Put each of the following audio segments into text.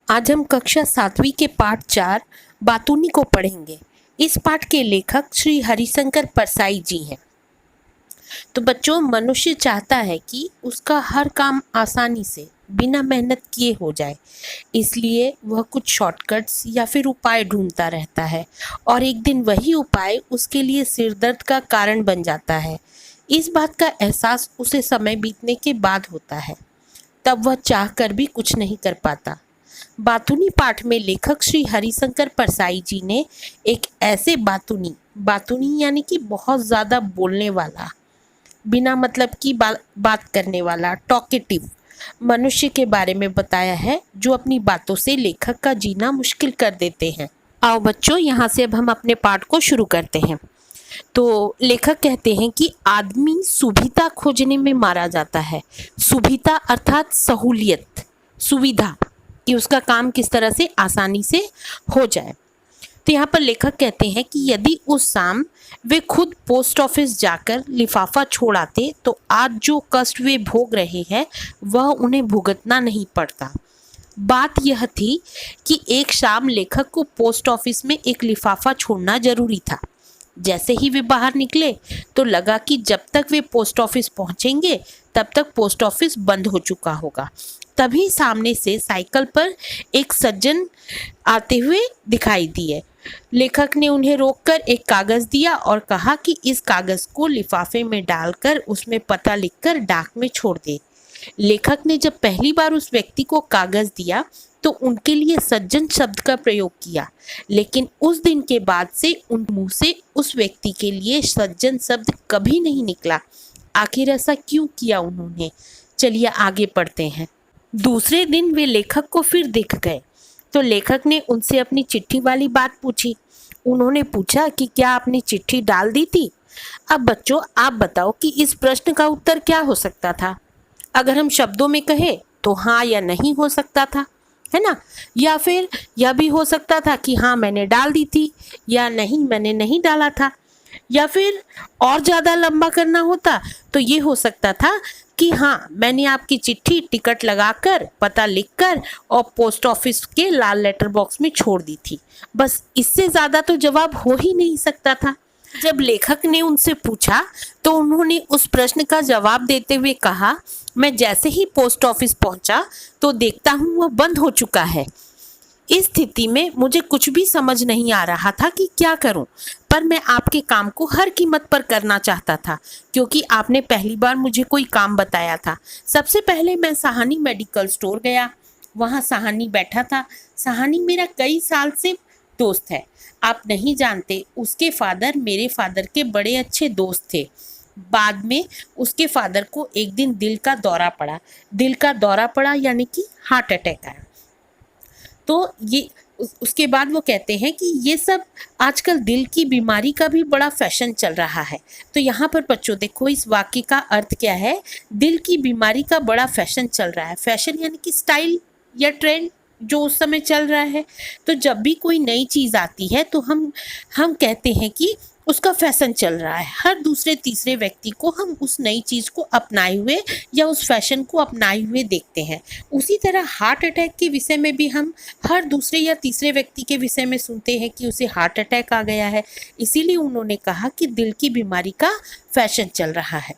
आज हम कक्षा 7वीं के पाठ 4 बातूनी को पढ़ेंगे। इस पाठ के लेखक श्री हरिशंकर परसाई जी हैं। तो बच्चों, मनुष्य चाहता है कि उसका हर काम आसानी से बिना मेहनत किए हो जाए, इसलिए वह कुछ शॉर्टकट्स या फिर उपाय ढूंढता रहता है और एक दिन वही उपाय उसके लिए सिरदर्द का कारण बन जाता है। इस बात का एहसास उसे समय बीतने के बाद होता है, तब वह चाह कर भी कुछ नहीं कर पाता। बातूनी पाठ में लेखक श्री हरिशंकर परसाई जी ने एक ऐसे बातूनी यानी कि बहुत ज़्यादा बोलने वाला, बिना मतलब की बात करने वाला, टॉकेटिव मनुष्य के बारे में बताया है, जो अपनी बातों से लेखक का जीना मुश्किल कर देते हैं। आओ बच्चों, यहाँ से अब हम अपने पाठ को शुरू करते हैं। तो लेखक कहते हैं कि आदमी सुविधा खोजने में मारा जाता है। सुविधा अर्थात सहूलियत, सुविधा, कि उसका काम किस तरह से आसानी से हो जाए। तो यहाँ पर लेखक कहते हैं कि यदि उस शाम वे खुद पोस्ट ऑफिस जाकर लिफाफा छोड़ आते तो आज जो कष्ट वे भोग रहे हैं वह उन्हें भुगतना नहीं पड़ता। बात यह थी कि एक शाम लेखक को पोस्ट ऑफिस में एक लिफाफा छोड़ना जरूरी था। जैसे ही वे बाहर निकले तो लगा कि जब तक वे पोस्ट ऑफिस पहुंचेंगे तब तक पोस्ट ऑफिस बंद हो चुका होगा। तभी सामने से साइकिल पर एक सज्जन आते हुए दिखाई दिए। लेखक ने उन्हें रोककर एक कागज दिया और कहा कि इस कागज को लिफाफे में डालकर उसमें पता लिखकर डाक में छोड़ दे। लेखक ने जब पहली बार उस व्यक्ति को कागज दिया तो उनके लिए सज्जन शब्द का प्रयोग किया, लेकिन उस दिन के बाद से उन मुंह से उस व्यक्ति के लिए सज्जन शब्द कभी नहीं निकला। आखिर ऐसा क्यों किया उन्होंने? चलिए आगे पढ़ते हैं। दूसरे दिन वे लेखक को फिर दिख गए तो लेखक ने उनसे अपनी चिट्ठी वाली बात पूछी। उन्होंने पूछा कि क्या आपने चिट्ठी डाल दी थी? अब बच्चों, आप बताओ कि इस प्रश्न का उत्तर क्या हो सकता था? अगर हम शब्दों में कहें तो हाँ या नहीं हो सकता था, है ना? या फिर यह भी हो सकता था कि हाँ मैंने डाल दी थी, या नहीं मैंने नहीं डाला था। या फिर और ज़्यादा लंबा करना होता तो ये हो सकता था कि हाँ मैंने आपकी चिट्ठी टिकट लगाकर, पता लिखकर और पोस्ट ऑफिस के लाल लेटर बॉक्स में छोड़ दी थी। बस इससे ज़्यादा तो जवाब हो ही नहीं सकता था। जब लेखक ने उनसे पूछा तो उन्होंने उस प्रश्न का जवाब देते हुए कहा, मैं जैसे ही पोस्ट ऑफिस पहुंचा तो देखता हूँ वह बंद हो चुका है। इस स्थिति में मुझे कुछ भी समझ नहीं आ रहा था कि क्या करूं, पर मैं आपके काम को हर कीमत पर करना चाहता था क्योंकि आपने पहली बार मुझे कोई काम बताया था। सबसे पहले मैं सहानी मेडिकल स्टोर गया। वहाँ सहानी बैठा था। सहानी मेरा कई साल से दोस्त है। आप नहीं जानते, उसके फादर मेरे फादर के बड़े अच्छे दोस्त थे। बाद में उसके फादर को एक दिन दिल का दौरा पड़ा यानी कि हार्ट अटैक आया। तो ये उसके बाद वो कहते हैं कि ये सब आजकल दिल की बीमारी का भी बड़ा फैशन चल रहा है। तो यहाँ पर बच्चों देखो, इस वाक्य का अर्थ क्या है? दिल की बीमारी का बड़ा फैशन चल रहा है। फैशन यानी कि स्टाइल या ट्रेंड जो उस समय चल रहा है। तो जब भी कोई नई चीज़ आती है तो हम कहते हैं कि उसका फैशन चल रहा है। हर दूसरे तीसरे व्यक्ति को हम उस नई चीज़ को अपनाए हुए या उस फैशन को अपनाए हुए देखते हैं। उसी तरह हार्ट अटैक के विषय में भी हम हर दूसरे या तीसरे व्यक्ति के विषय में सुनते हैं कि उसे हार्ट अटैक आ गया है। इसीलिए उन्होंने कहा कि दिल की बीमारी का फैशन चल रहा है।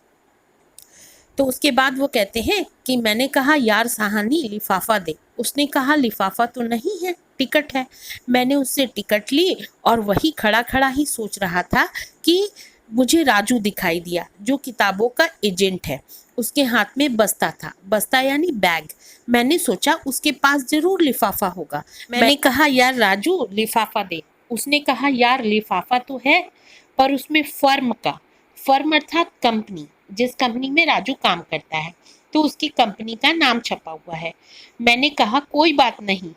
तो उसके बाद वो कहते हैं कि मैंने कहा, यार सहानी लिफाफा दे। उसने कहा, लिफाफा तो नहीं है, टिकट है। मैंने उससे टिकट ली और वही खड़ा खड़ा ही सोच रहा था कि मुझे राजू दिखाई दिया, जो किताबों का एजेंट है। उसके हाथ में बस्ता था, बस्ता यानी बैग। मैंने सोचा उसके पास जरूर लिफाफा होगा। मैंने कहा, यार राजू लिफाफा दे। उसने कहा, यार लिफाफा तो है, पर उसमें फर्म अर्थात कंपनी, जिस कंपनी में राजू काम करता है, तो उसकी कंपनी का नाम छपा हुआ है। मैंने कहा, कोई बात नहीं,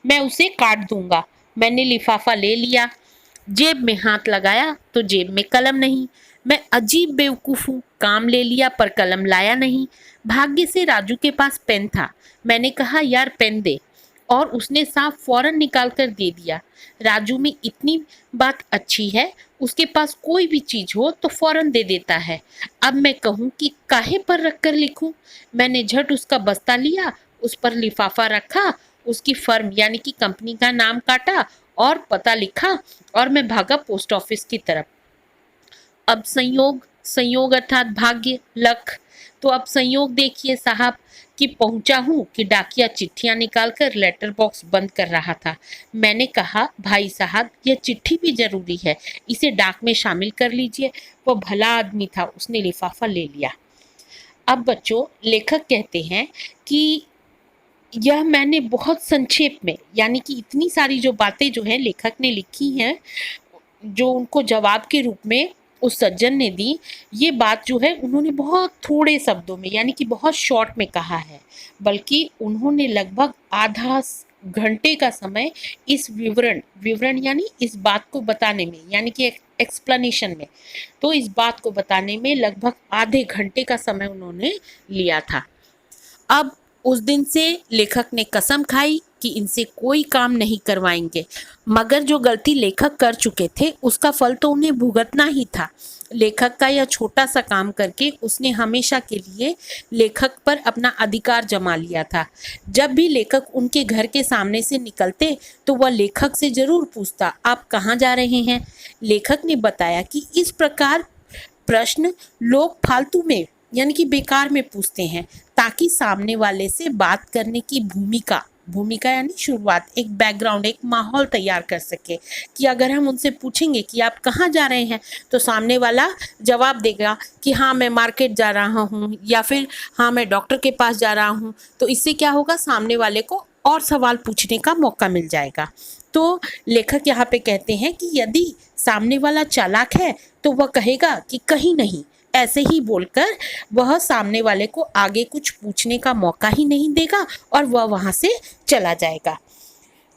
मैं उसे काट दूंगा। मैंने लिफाफा ले लिया, जेब में हाथ लगाया तो जेब में कलम नहीं। मैं अजीब बेवकूफ़ हूँ, काम ले लिया पर कलम लाया नहीं। भाग्य से राजू के पास पेन था। मैंने कहा, यार पेन दे, और उसने साफ फौरन निकाल कर दे दिया। राजू में इतनी बात अच्छी है, उसके पास कोई भी चीज़ हो तो फौरन दे देता है। अब मैं कहूँ कि काहे पर रख कर लिखूँ? मैंने झट उसका बस्ता लिया, उस पर लिफाफा रखा, उसकी फर्म यानी कि कंपनी का नाम काटा और पता लिखा और मैं भागा पोस्ट ऑफिस की तरफ। अब संयोग, संयोग अर्थात भाग्य, लक। तो अब संयोग देखिए साहब कि पहुंचा हूं कि डाकिया चिट्ठियां निकालकर लेटर बॉक्स बंद कर रहा था। मैंने कहा, भाई साहब यह चिट्ठी भी जरूरी है, इसे डाक में शामिल कर लीजिए। वह भला आदमी था, उसने लिफाफा ले लिया। अब बच्चों, लेखक कहते हैं कि यह मैंने बहुत संक्षेप में, यानी कि इतनी सारी जो बातें जो है लेखक ने लिखी हैं, जो उनको जवाब के रूप में उस सज्जन ने दी, ये बात जो है उन्होंने बहुत थोड़े शब्दों में यानी कि बहुत शॉर्ट में कहा है, बल्कि उन्होंने लगभग आधा घंटे का समय इस विवरण विवरण यानी इस बात को बताने में, यानी कि एक्सप्लेनेशन में, तो इस बात को बताने में लगभग आधे घंटे का समय उन्होंने लिया था। अब उस दिन से लेखक ने कसम खाई कि इनसे कोई काम नहीं करवाएंगे, मगर जो गलती लेखक कर चुके थे उसका फल तो उन्हें भुगतना ही था। लेखक का यह छोटा सा काम करके उसने हमेशा के लिए लेखक पर अपना अधिकार जमा लिया था। जब भी लेखक उनके घर के सामने से निकलते तो वह लेखक से जरूर पूछता, आप कहाँ जा रहे हैं। लेखक ने बताया कि इस प्रकार प्रश्न लोग फालतू में यानी कि बेकार में पूछते हैं, ताकि सामने वाले से बात करने की भूमिका भूमिका यानी शुरुआत, एक बैकग्राउंड, एक माहौल तैयार कर सके कि अगर हम उनसे पूछेंगे कि आप कहाँ जा रहे हैं, तो सामने वाला जवाब देगा कि हाँ मैं मार्केट जा रहा हूँ, या फिर हाँ मैं डॉक्टर के पास जा रहा हूँ। तो इससे क्या होगा, सामने वाले को और सवाल पूछने का मौका मिल जाएगा। तो लेखक यहाँ पे कहते हैं कि यदि सामने वाला चालाक है तो वह कहेगा कि कहीं नहीं, ऐसे ही बोलकर वह सामने वाले को आगे कुछ पूछने का मौका ही नहीं देगा और वह वहां से चला जाएगा।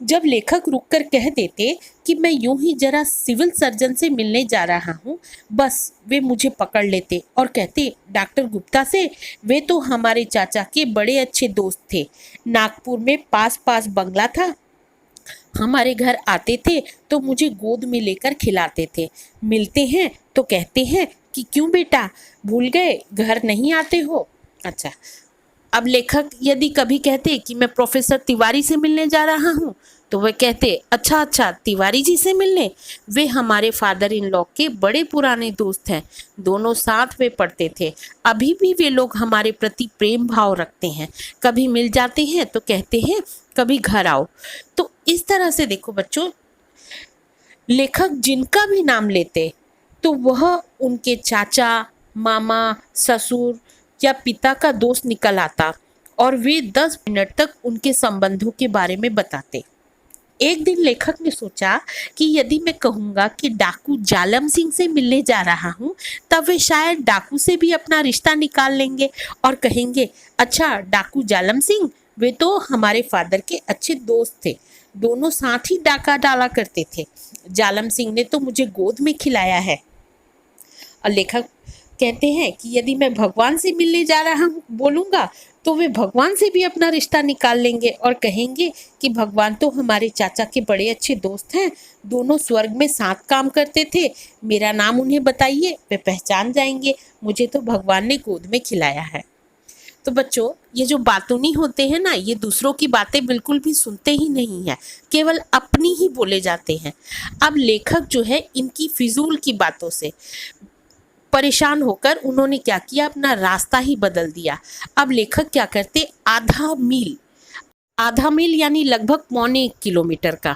जब लेखक रुककर कह देते कि मैं यूं ही जरा सिविल सर्जन से मिलने जा रहा हूं, बस वे मुझे पकड़ लेते और कहते, डॉक्टर गुप्ता से, वे तो हमारे चाचा के बड़े अच्छे दोस्त थे, नागपुर में पास पास बंगला था, हमारे घर आते थे तो मुझे गोद में लेकर खिलाते थे, मिलते हैं तो कहते हैं कि क्यों बेटा भूल गए, घर नहीं आते हो। अच्छा, अब लेखक यदि कभी कहते कि मैं प्रोफेसर तिवारी से मिलने जा रहा हूँ, तो वे कहते, अच्छा अच्छा तिवारी जी से मिलने, वे हमारे फादर इन लॉ के बड़े पुराने दोस्त हैं, दोनों साथ में पढ़ते थे, अभी भी वे लोग हमारे प्रति प्रेम भाव रखते हैं, कभी मिल जाते हैं तो कहते हैं कभी घर आओ। तो इस तरह से देखो बच्चों, लेखक जिनका भी नाम लेते तो वह उनके चाचा, मामा, ससुर या पिता का दोस्त निकल आता और वे 10 मिनट तक उनके संबंधों के बारे में बताते। एक दिन लेखक ने सोचा कि यदि मैं कहूँगा कि डाकू जालम सिंह से मिलने जा रहा हूँ, तब वे शायद डाकू से भी अपना रिश्ता निकाल लेंगे और कहेंगे, अच्छा डाकू जालम सिंह, वे तो हमारे फादर के अच्छे दोस्त थे, दोनों साथ ही डाका डाला करते थे, जालम सिंह ने तो मुझे गोद में खिलाया है। और लेखक कहते हैं कि यदि मैं भगवान से मिलने जा रहा हूँ बोलूँगा, तो वे भगवान से भी अपना रिश्ता निकाल लेंगे और कहेंगे कि भगवान तो हमारे चाचा के बड़े अच्छे दोस्त हैं, दोनों स्वर्ग में साथ काम करते थे, मेरा नाम उन्हें बताइए, वे पहचान जाएंगे, मुझे तो भगवान ने गोद में खिलाया है। तो बच्चों, ये जो बातूनी होते हैं ना, ये दूसरों की बातें बिल्कुल भी सुनते ही नहीं है, केवल अपनी ही बोले जाते हैं। अब लेखक जो है इनकी फिजूल की बातों से परेशान होकर उन्होंने क्या किया, अपना रास्ता ही बदल दिया। अब लेखक क्या करते, आधा मील यानी लगभग 1.25 किलोमीटर का,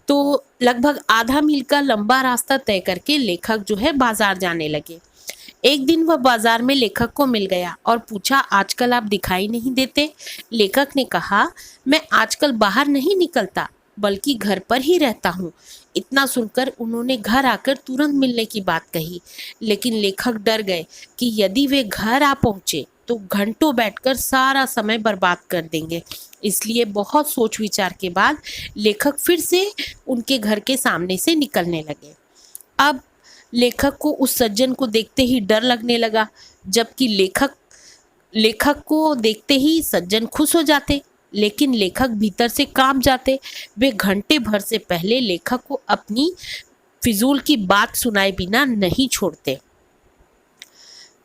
तो लगभग आधा मील का लंबा रास्ता तय करके लेखक जो है बाजार जाने लगे। एक दिन वह बाजार में लेखक को मिल गया और पूछा, आजकल आप दिखाई नहीं देते। लेखक ने कहा, मैं आजकल बाहर नहीं निकलता, बल्कि घर पर ही रहता हूँ। इतना सुनकर उन्होंने घर आकर तुरंत मिलने की बात कही, लेकिन लेखक डर गए कि यदि वे घर आ पहुँचे तो घंटों बैठकर सारा समय बर्बाद कर देंगे। इसलिए बहुत सोच विचार के बाद लेखक फिर से उनके घर के सामने से निकलने लगे। अब लेखक को उस सज्जन को देखते ही डर लगने लगा, जबकि लेखक को देखते ही सज्जन खुश हो जाते, लेकिन लेखक भीतर से कांप जाते। वे घंटे भर से पहले लेखक को अपनी फिजूल की बात सुनाए बिना नहीं छोड़ते।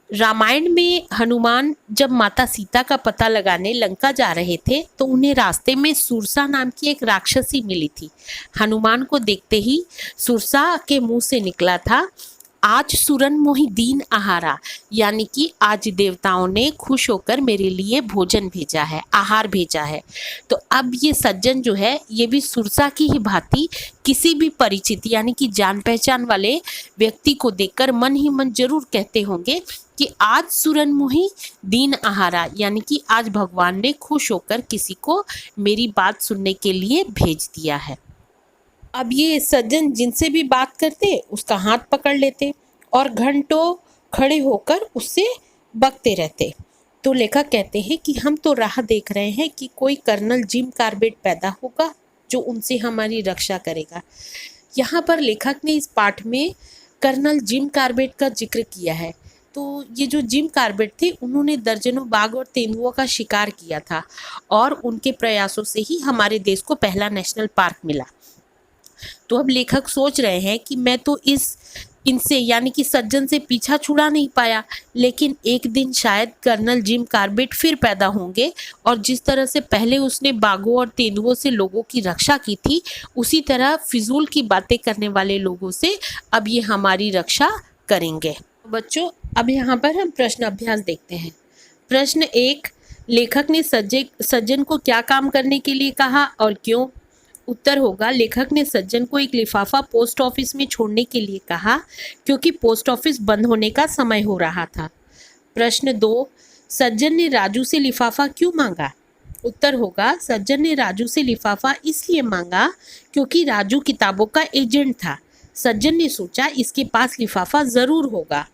रामायण में हनुमान जब माता सीता का पता लगाने लंका जा रहे थे तो उन्हें रास्ते में सुरसा नाम की एक राक्षसी मिली थी। हनुमान को देखते ही सुरसा के मुंह से निकला था, आज सुरन मोहि दीन आहारा, यानी कि आज देवताओं ने खुश होकर मेरे लिए भोजन भेजा है, आहार भेजा है। तो अब ये सज्जन जो है ये भी सुरसा की ही भांति किसी भी परिचित यानी कि जान पहचान वाले व्यक्ति को देखकर मन ही मन जरूर कहते होंगे कि आज सुरन मोहि दीन आहारा, यानी कि आज भगवान ने खुश होकर किसी को मेरी बात सुनने के लिए भेज दिया है। अब ये सज्जन जिनसे भी बात करते उसका हाथ पकड़ लेते और घंटों खड़े होकर उससे बकते रहते। तो लेखक कहते हैं कि हम तो राह देख रहे हैं कि कोई कर्नल जिम कार्बेट पैदा होगा जो उनसे हमारी रक्षा करेगा। यहाँ पर लेखक ने इस पाठ में कर्नल जिम कार्बेट का जिक्र किया है। तो ये जो जिम कार्बेट थे उन्होंने दर्जनों बाघ और तेंदुओं का शिकार किया था और उनके प्रयासों से ही हमारे देश को पहला नेशनल पार्क मिला। तो अब लेखक सोच रहे हैं कि मैं तो इनसे यानी कि सज्जन से पीछा छुड़ा नहीं पाया, लेकिन एक दिन शायद कर्नल जिम कार्बेट फिर पैदा होंगे और जिस तरह से पहले उसने बाघों और तेंदुओं से लोगों की रक्षा की थी उसी तरह फिजूल की बातें करने वाले लोगों से अब ये हमारी रक्षा करेंगे। बच्चों अब यहाँ पर हम प्रश्न अभ्यास देखते हैं। प्रश्न 1, लेखक ने सज्जन को क्या काम करने के लिए कहा और क्यों? उत्तर होगा, लेखक ने सज्जन को एक लिफाफा पोस्ट ऑफिस में छोड़ने के लिए कहा क्योंकि पोस्ट ऑफिस बंद होने का समय हो रहा था। प्रश्न 2, सज्जन ने राजू से लिफाफा क्यों मांगा? उत्तर होगा, सज्जन ने राजू से लिफाफा इसलिए मांगा क्योंकि राजू किताबों का एजेंट था। सज्जन ने सोचा इसके पास लिफाफा ज़रूर होगा।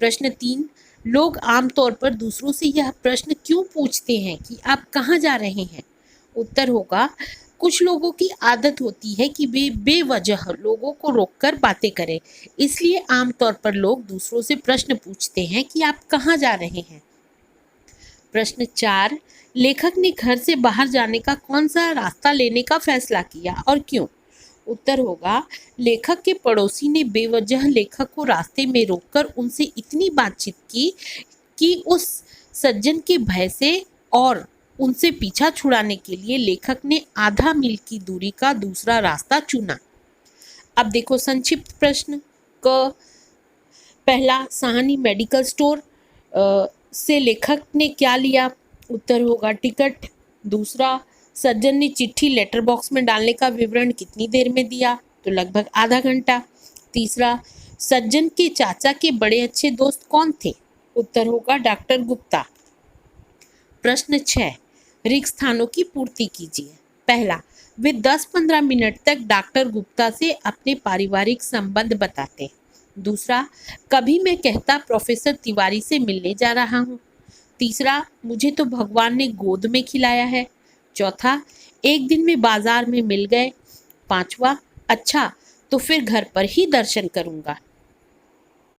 प्रश्न 3, लोग आमतौर पर दूसरों से यह प्रश्न क्यों पूछते हैं कि आप कहाँ जा रहे हैं? उत्तर होगा, कुछ लोगों की आदत होती है कि वे बेवजह लोगों को रोककर बातें करें, इसलिए आमतौर पर लोग दूसरों से प्रश्न पूछते हैं कि आप कहाँ जा रहे हैं। प्रश्न 4, लेखक ने घर से बाहर जाने का कौन सा रास्ता लेने का फैसला किया और क्यों? उत्तर होगा, लेखक के पड़ोसी ने बेवजह लेखक को रास्ते में रोककर उनसे इतनी बातचीत की कि उस सज्जन के भय से और उनसे पीछा छुड़ाने के लिए लेखक ने आधा मील की दूरी का दूसरा रास्ता चुना। अब देखो संक्षिप्त प्रश्न क, पहला, साहनी मेडिकल स्टोर से लेखक ने क्या लिया? उत्तर होगा टिकट। दूसरा, सज्जन ने चिट्ठी लेटर बॉक्स में डालने का विवरण कितनी देर में दिया? तो लगभग आधा घंटा। तीसरा, सज्जन के चाचा के बड़े अच्छे दोस्त कौन थे? उत्तर होगा डॉक्टर गुप्ता। प्रश्न 6, रिक्त स्थानों की पूर्ति कीजिए। पहला, वे 10-15 मिनट तक डॉक्टर गुप्ता से अपने पारिवारिक संबंध बताते। दूसरा, कभी मैं कहता प्रोफेसर तिवारी से मिलने जा रहा हूँ। तीसरा, मुझे तो भगवान ने गोद में खिलाया है। चौथा, एक दिन में बाजार में मिल गए। पांचवा, अच्छा तो फिर घर पर ही दर्शन करूँगा।